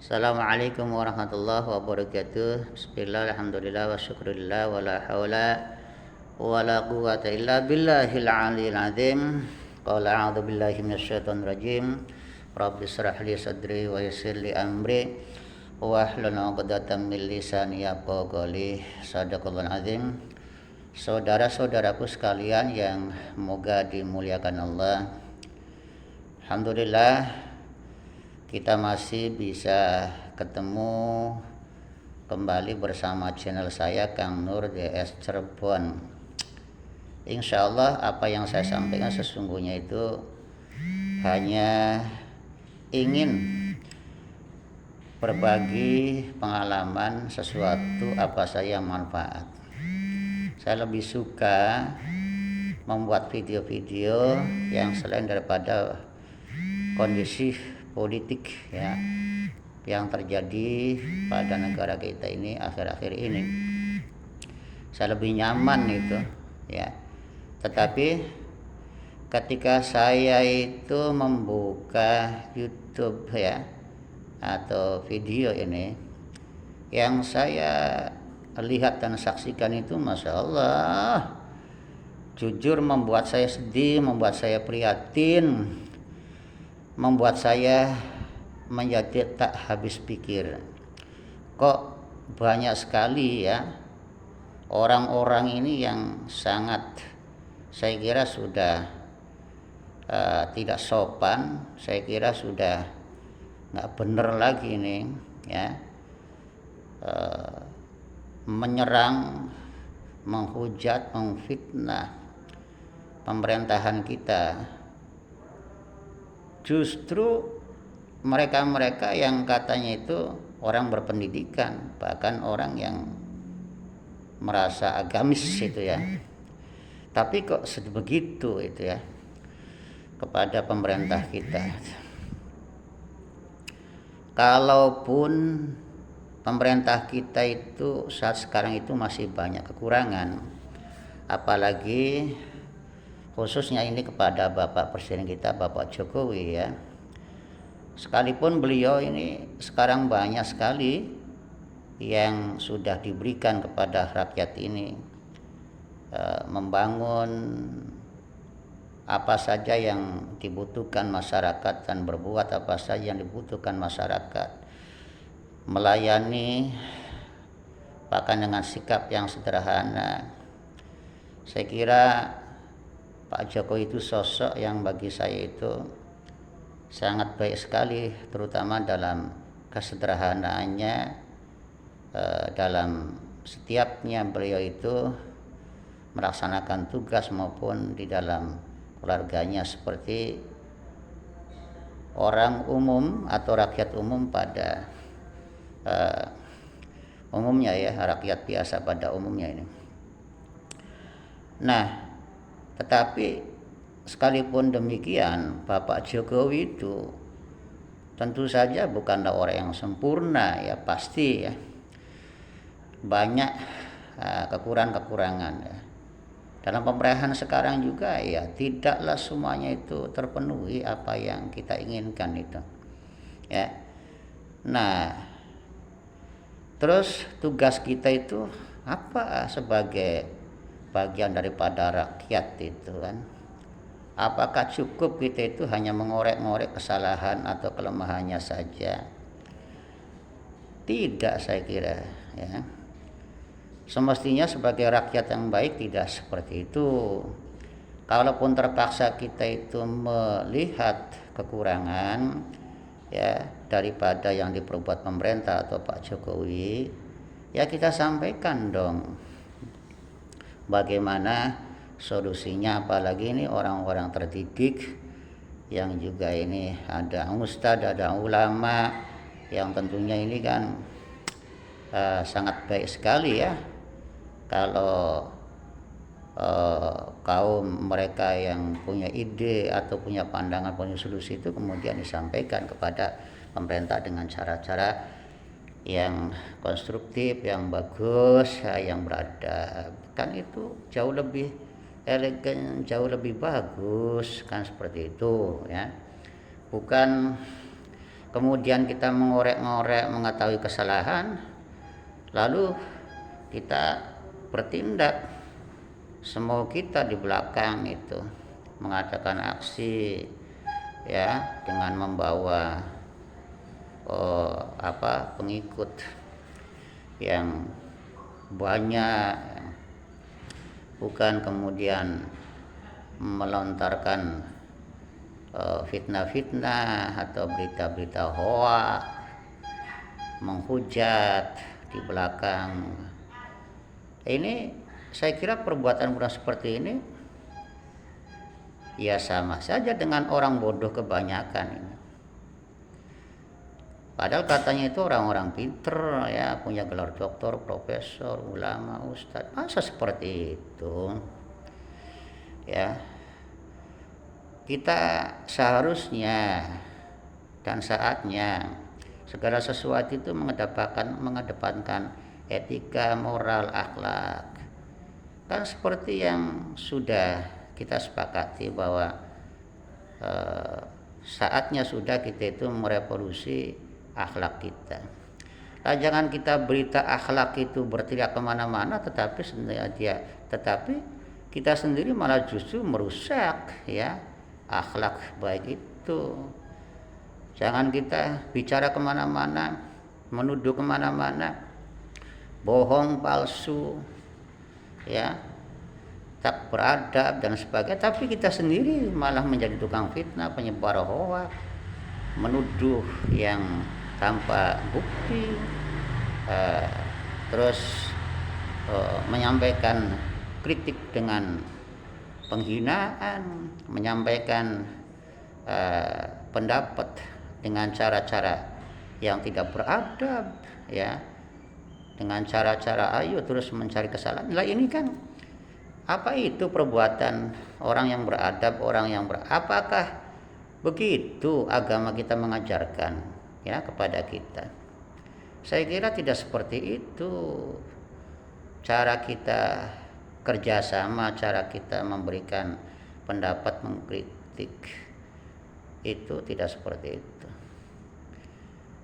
Assalamualaikum warahmatullahi wabarakatuh. Bismillah, alhamdulillah, wa syukurillah, wa la hawla wa la quwata illa billahil aliyil azim. Qala a'udhu billahi minasyaitonir rajim. Rabbi shrah li sadri wa yassir li amri wa hlul 'uqdatam min lisani yafqahu qawli. Shadaqallahul azim. Saudara-saudaraku sekalian yang moga dimuliakan Allah. Alhamdulillah kita masih bisa ketemu kembali bersama channel saya Kang Nur DS Cirebon. Insya Allah apa yang saya sampaikan sesungguhnya itu hanya ingin berbagi pengalaman sesuatu apa saja manfaat. Saya lebih suka membuat video-video yang selain daripada kondisi politik ya yang terjadi pada negara kita ini akhir-akhir ini. Saya lebih nyaman itu ya. Tetapi ketika saya itu membuka YouTube ya atau video ini, yang saya lihat dan saksikan itu Masya Allah jujur membuat saya sedih, membuat saya prihatin, membuat saya menjadi tak habis pikir. Kok banyak sekali ya orang-orang ini yang sangat saya kira sudah tidak sopan, saya kira sudah nggak bener lagi nih ya, menyerang, menghujat, memfitnah pemerintahan kita. Justru mereka-mereka yang katanya itu orang berpendidikan, bahkan orang yang merasa agamis itu ya, tapi kok sebegitu itu ya kepada pemerintah kita. Kalaupun pemerintah kita itu saat sekarang itu masih banyak kekurangan, apalagi khususnya ini kepada Bapak Presiden kita, Bapak Jokowi ya. Sekalipun beliau ini sekarang banyak sekali yang sudah diberikan kepada rakyat ini, membangun apa saja yang dibutuhkan masyarakat dan berbuat apa saja yang dibutuhkan masyarakat, melayani bahkan dengan sikap yang sederhana. Saya kira Pak Jokowi itu sosok yang bagi saya itu sangat baik sekali, terutama dalam kesederhanaannya, dalam setiapnya beliau itu melaksanakan tugas maupun di dalam keluarganya seperti orang umum atau rakyat umum pada umumnya ya, rakyat biasa pada umumnya ini. Nah, tetapi sekalipun demikian, Bapak Jokowi itu tentu saja bukanlah orang yang sempurna ya, pasti ya banyak kekurangan-kekurangan ya. Dalam pemerintahan sekarang juga ya tidaklah semuanya itu terpenuhi apa yang kita inginkan itu ya. Nah, terus tugas kita itu apa sebagai bagian daripada rakyat itu kan? Apakah cukup kita itu hanya mengorek-ngorek kesalahan atau kelemahannya saja? Tidak, saya kira ya. Semestinya sebagai rakyat yang baik tidak seperti itu. Kalaupun terpaksa kita itu melihat kekurangan ya daripada yang diperbuat pemerintah atau Pak Jokowi, ya kita sampaikan dong bagaimana solusinya, apalagi ini orang-orang terdidik yang juga ini ada ustadz, ada ulama yang tentunya ini kan sangat baik sekali ya kalau kaum mereka yang punya ide atau punya pandangan, punya solusi itu kemudian disampaikan kepada pemerintah dengan cara-cara yang konstruktif, yang bagus, yang beradab, kan itu jauh lebih elegan, jauh lebih bagus kan, seperti itu ya. Bukan kemudian kita mengorek-ngorek mengetahui kesalahan, lalu kita bertindak semau kita di belakang itu mengadakan aksi ya dengan membawa pengikut yang banyak, bukan kemudian melontarkan fitnah-fitnah atau berita-berita hoak, menghujat di belakang. Ini saya kira perbuatan seperti ini ya sama saja dengan orang bodoh kebanyakan ini. Padahal katanya itu orang-orang pinter ya, punya gelar doktor, profesor, ulama, ustadz. Masa seperti itu? Ya. Kita seharusnya dan saatnya segala sesuatu itu mengedepankan etika, moral, akhlak. Kan seperti yang sudah kita sepakati bahwa saatnya sudah kita itu merevolusi akhlak kita. Nah, jangan kita berita akhlak itu berteriak kemana-mana, tetapi kita sendiri malah justru merusak ya akhlak baik itu. Jangan kita bicara kemana-mana, menuduh kemana-mana, bohong, palsu, ya, tak beradab dan sebagainya. Tapi kita sendiri malah menjadi tukang fitnah, penyebar hoak, menuduh yang tanpa bukti, terus menyampaikan kritik dengan penghinaan, menyampaikan pendapat dengan cara-cara yang tidak beradab, ya, dengan cara-cara ayo terus mencari kesalahan. Nah, ini kan apa itu perbuatan orang yang beradab, apakah begitu agama kita mengajarkan ya kepada kita? Saya kira tidak seperti itu cara kita kerjasama, cara kita memberikan pendapat, mengkritik, itu tidak seperti itu.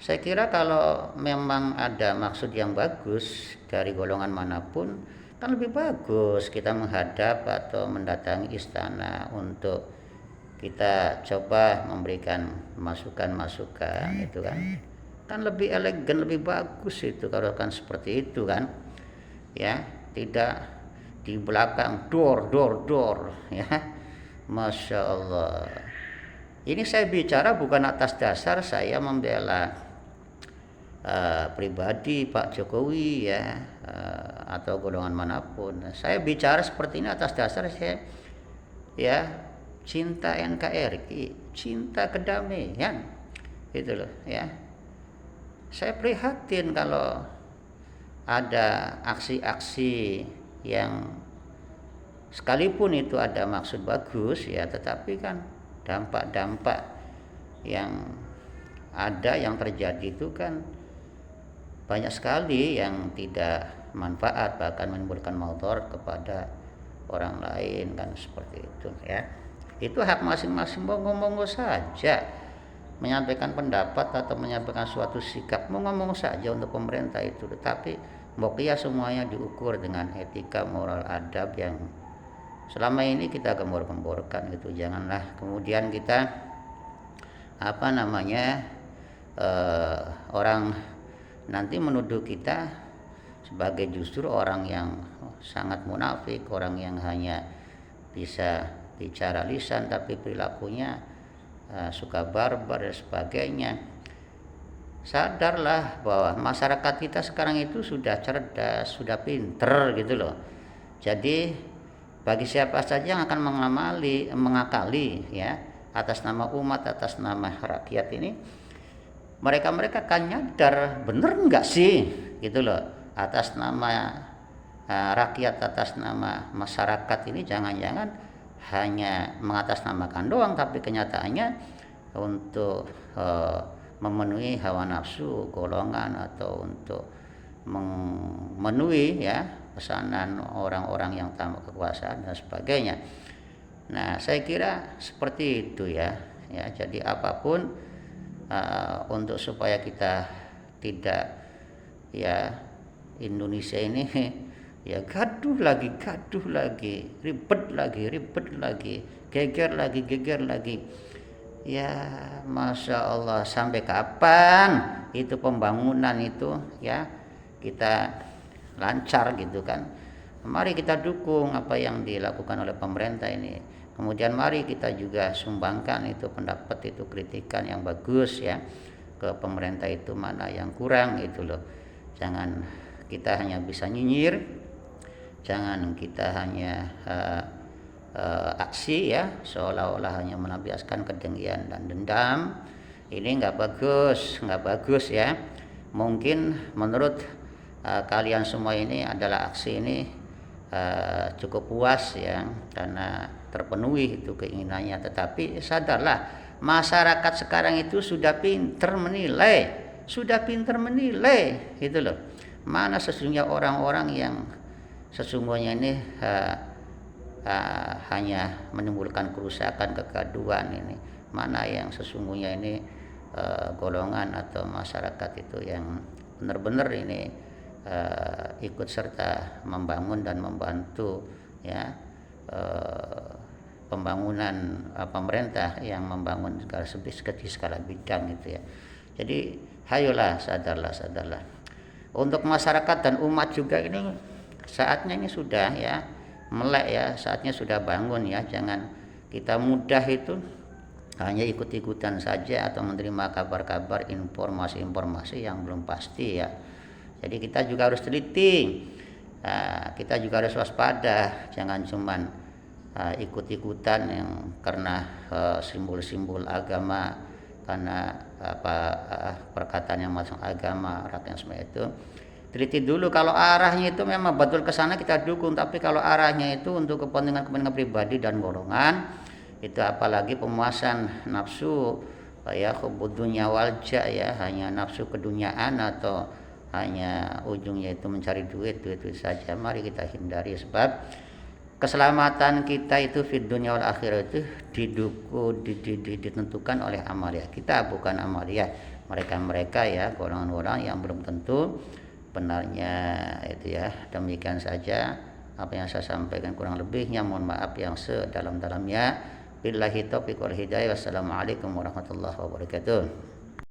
Saya kira kalau memang ada maksud yang bagus dari golongan manapun, kan lebih bagus kita menghadap atau mendatangi istana untuk kita coba memberikan masukan-masukan, itu kan lebih elegan, lebih bagus itu kalau kan seperti itu kan, ya, tidak di belakang dor ya. Masya Allah, ini saya bicara bukan atas dasar saya membela pribadi Pak Jokowi ya, atau golongan manapun. Saya bicara seperti ini atas dasar saya ya cinta NKRI, cinta kedamaian, gitu loh ya. Saya prihatin kalau ada aksi-aksi yang sekalipun itu ada maksud bagus ya, tetapi kan dampak-dampak yang ada yang terjadi itu kan banyak sekali yang tidak manfaat, bahkan menimbulkan mudarat kepada orang lain kan, seperti itu ya. Itu hak masing-masing, monggo saja menyampaikan pendapat atau menyampaikan suatu sikap, ngomong saja untuk pemerintah itu, tetapi pokoknya semuanya diukur dengan etika, moral, adab yang selama ini kita gembor-gemborkan gitu. Janganlah kemudian kita orang nanti menuduh kita sebagai justru orang yang sangat munafik, orang yang hanya bisa bicara lisan tapi perilakunya suka barbar dan sebagainya. Sadarlah bahwa masyarakat kita sekarang itu sudah cerdas, sudah pinter gitu loh. Jadi bagi siapa saja yang akan mengakali ya atas nama umat, atas nama rakyat ini, mereka akan nyadar bener enggak sih gitu loh, atas nama rakyat, atas nama masyarakat ini jangan-jangan hanya mengatasnamakan doang, tapi kenyataannya untuk memenuhi hawa nafsu golongan atau untuk memenuhi ya pesanan orang-orang yang tanpa kekuasaan dan sebagainya. Nah, saya kira seperti itu ya. Jadi apapun untuk supaya kita tidak, ya, Indonesia ini ya gaduh lagi, ribet lagi, geger lagi. Ya, Masya Allah, sampai kapan itu pembangunan itu, ya, kita lancar gitu kan. Mari kita dukung apa yang dilakukan oleh pemerintah ini. Kemudian mari kita juga sumbangkan itu pendapat, itu kritikan yang bagus, ya, ke pemerintah itu mana yang kurang itu loh. Jangan kita hanya bisa nyinyir, jangan kita hanya aksi, ya, seolah-olah hanya melampiaskan kedengkian dan dendam. Ini nggak bagus, ya. Mungkin menurut kalian semua ini adalah aksi ini cukup puas, ya, karena terpenuhi itu keinginannya. Tetapi sadarlah, masyarakat sekarang itu sudah pinter menilai gitu loh. Mana sesungguhnya orang-orang yang sesungguhnya ini hanya menimbulkan kerusakan, kegaduhan ini. Mana yang sesungguhnya ini golongan atau masyarakat itu yang benar-benar ini ikut serta membangun dan membantu, ya, pembangunan pemerintah yang membangun skala bidang itu, ya. Jadi hayolah, sadarlah. Untuk masyarakat dan umat juga ini saatnya ini sudah, ya, melek, ya, saatnya sudah bangun, ya. Jangan kita mudah itu hanya ikut-ikutan saja atau menerima kabar-kabar, informasi yang belum pasti, ya. Jadi kita juga harus teliti, kita juga harus waspada, jangan cuman ikut-ikutan yang karena simbol-simbol agama, karena perkataan yang masuk agama, rakyat semua itu. Teliti dulu, kalau arahnya itu memang betul ke sana kita dukung, tapi kalau arahnya itu untuk kepentingan pribadi dan golongan, itu apalagi pemuasan nafsu, ya, hubud dunya wal jah, ya, hanya nafsu keduniaan atau hanya ujungnya itu mencari duit saja, mari kita hindari. Sebab keselamatan kita itu fid dunya wal akhirah itu ditentukan oleh amalia kita, bukan amalia mereka, ya, golongan-golongan yang belum tentu benarnya itu, ya. Demikian saja apa yang saya sampaikan, kurang lebihnya mohon maaf yang sedalam-dalamnya. Billahi taufiq wal hidayah. Wassalamualaikum warahmatullahi wabarakatuh.